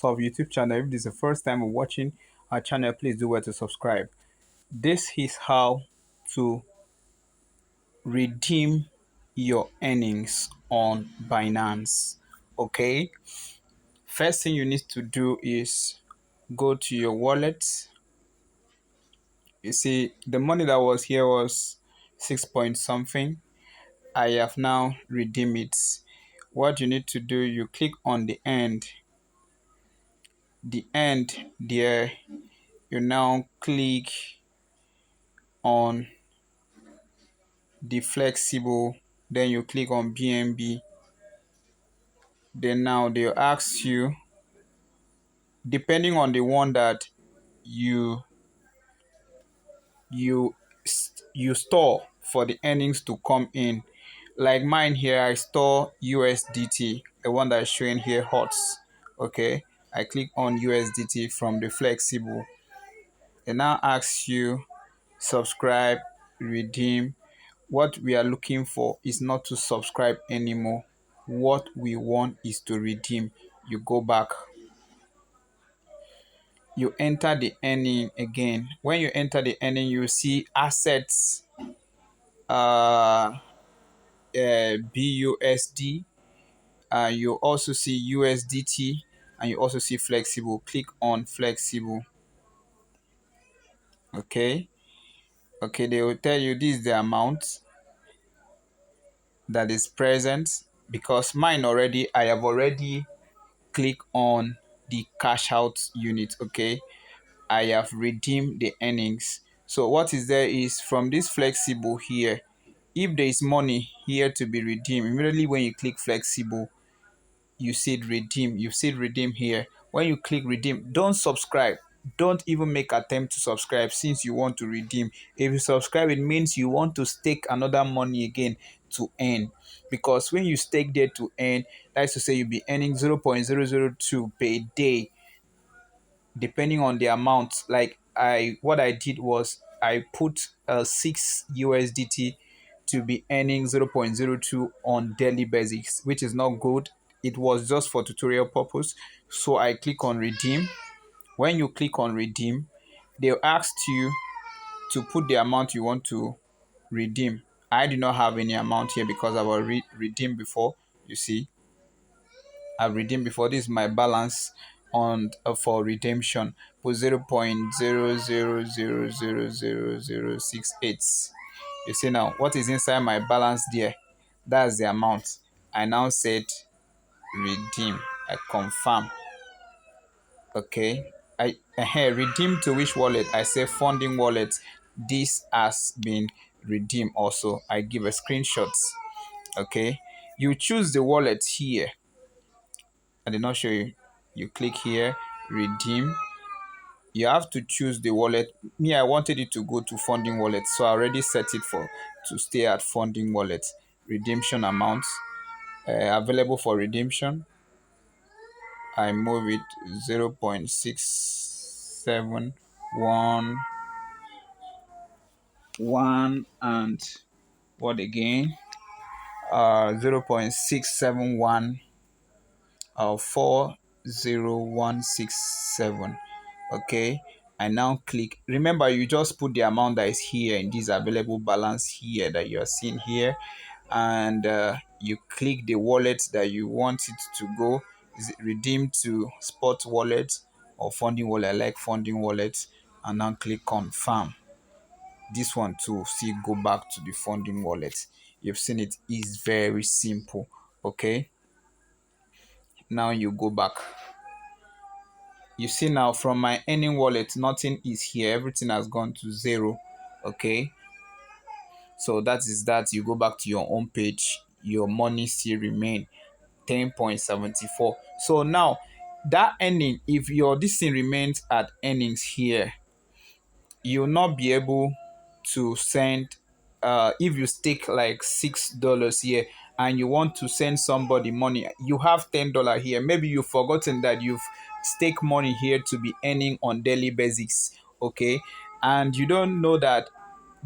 of YouTube channel. If this is the first time you're watching our channel, please do well to subscribe. This is how to redeem your earnings on Binance. Okay, first thing you need to do is go to your wallet. You see, the money that was here was 6 point something. I have now redeemed it. What you need to do, you click on the end there. You now click on the flexible, then you click on BNB. Then now they'll ask you, depending on the one that you you you store for the earnings to come in. Like mine here, I store USDT, the one that is showing here HOTS. Okay, I click on USDT from the flexible. It now asks you subscribe, redeem. What we are looking for is not to subscribe anymore. What we want is to redeem. You go back, you enter the earning again. When you enter the earning, you see assets, BUSD, you also see USDT, and you also see flexible. Click on flexible. Okay, they will tell you this is the amount that is present. Because mine already, I have already clicked on the cash out unit. Okay, I have redeemed the earnings. So what is there is, from this flexible here, if there is money here to be redeemed, immediately when you click flexible, you see redeem. You see redeem here. When you click redeem, don't subscribe. Don't even make attempt to subscribe, since you want to redeem. If you subscribe, it means you want to stake another money again to earn. Because when you stake there to earn, that's to say you'll be earning 0.002 per day, depending on the amount. Like what I did was I put 6 USDT to be earning 0.02 on daily basis, which is not good. It was just for tutorial purpose. So I click on redeem. When you click on redeem, they'll ask you to put the amount you want to redeem. I do not have any amount here because I was redeemed before. You see, I've redeemed before. This is my balance on for redemption. Put 0.00000068. You see now what is inside my balance there. That's the amount. I now said redeem. I confirm. Okay. Redeem to which wallet? I say funding wallet. This has been redeemed also. I give a screenshot. Okay. You choose the wallet here. I did not show you. You click here, redeem. You have to choose the wallet. Me, I wanted it to go to funding wallet, so I already set it for to stay at funding wallet. Redemption amounts available for redemption. I move it 0.6711 and what again? 0.671 40167. Okay, I now click. Remember, you just put the amount that is here in this available balance here that you are seeing here, and you click the wallet that you want it to go. Is it redeemed to spot wallet or funding wallet? I like funding wallet, and now click confirm. This one too, see, go back to the funding wallet. You've seen it is very simple. Okay, now you go back. You see now, from my earning wallet, nothing is here. Everything has gone to zero. Okay, so that is that. You go back to your own page, your money still remain 10.74. So now that earning, if your this thing remains at earnings here, you'll not be able to send, if you stake like $6 here and you want to send somebody money, you have $10 here. Maybe you've forgotten that you've stake money here to be earning on daily basis. Okay, and you don't know that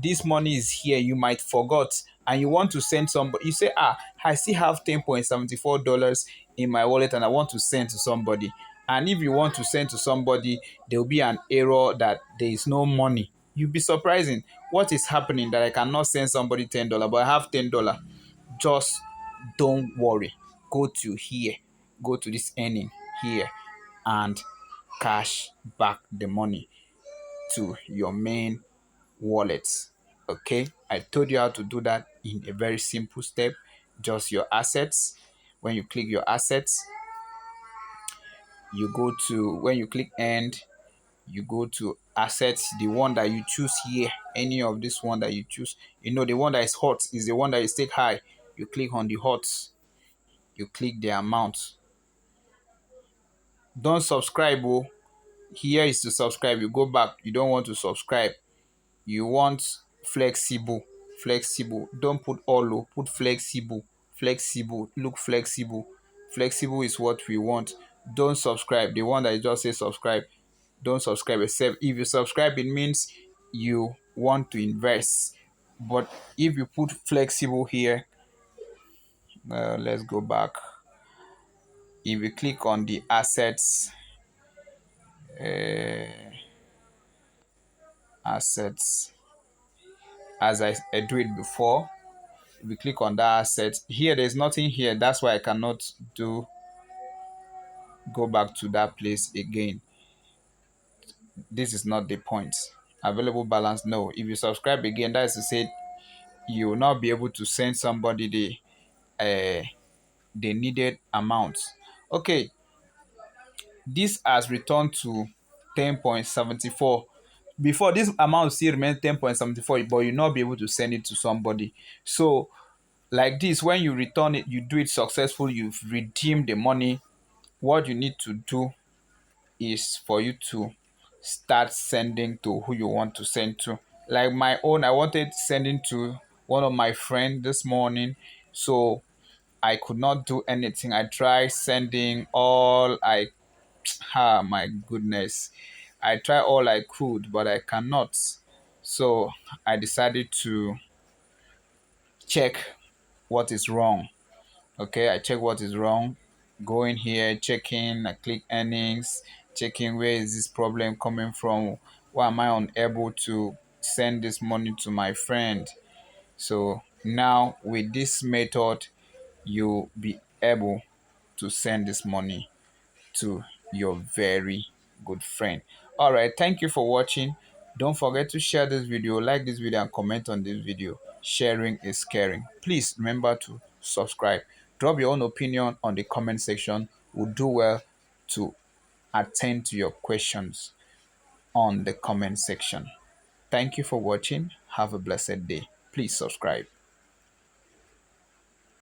this money is here. You might forgot and you want to send somebody. You say, I still have $10.74 in my wallet and I want to send to somebody. And if you want to send to somebody, there will be an error that there is no money. You'll be surprising what is happening that I cannot send somebody $10, but I have $10. Just don't worry. Go to here, go to this earning here, and cash back the money to your main wallet. Okay, I told you how to do that in a very simple step. Just your assets. When you click your assets, you go to, when you click end, you go to assets, the one that you choose here, any of this one that you choose. The one that is hot is the one that is take high. You click on the hot, you click the amount. Don't subscribe. Oh, here is to subscribe. You go back, you don't want to subscribe, you want flexible. Flexible, don't put all. Oh, put flexible. Flexible, look flexible. Flexible is what we want. Don't subscribe, the one that just say subscribe. Don't subscribe, except if you subscribe, it means you want to invest. But if you put flexible here, let's go back. If you click on the assets, assets, as I do it before, if you click on that asset here, there's nothing here. That's why I cannot go back to that place again. This is not the point. Available balance, no. If you subscribe again, that is to say you will not be able to send somebody the needed amount. Okay, this has returned to 10.74. Before, this amount still remains 10.74, but you'll not be able to send it to somebody. So like this, when you return it, you do it successful, you've redeemed the money. What you need to do is for you to start sending to who you want to send to. Like my own, I wanted sending to one of my friends this morning, so I could not do anything. I tried sending all I my goodness. I tried all I could, but I cannot. So I decided to check what is wrong. Okay, I check what is wrong. Go in here, checking, I click earnings, checking where is this problem coming from. Why am I unable to send this money to my friend? So now with this method, you'll be able to send this money to your very good friend. All right, thank you for watching. Don't forget to share this video, like this video, and comment on this video. Sharing is caring. Please remember to subscribe. Drop your own opinion on the comment section. We'll do well to attend to your questions on the comment section. Thank you for watching. Have a blessed day. Please subscribe.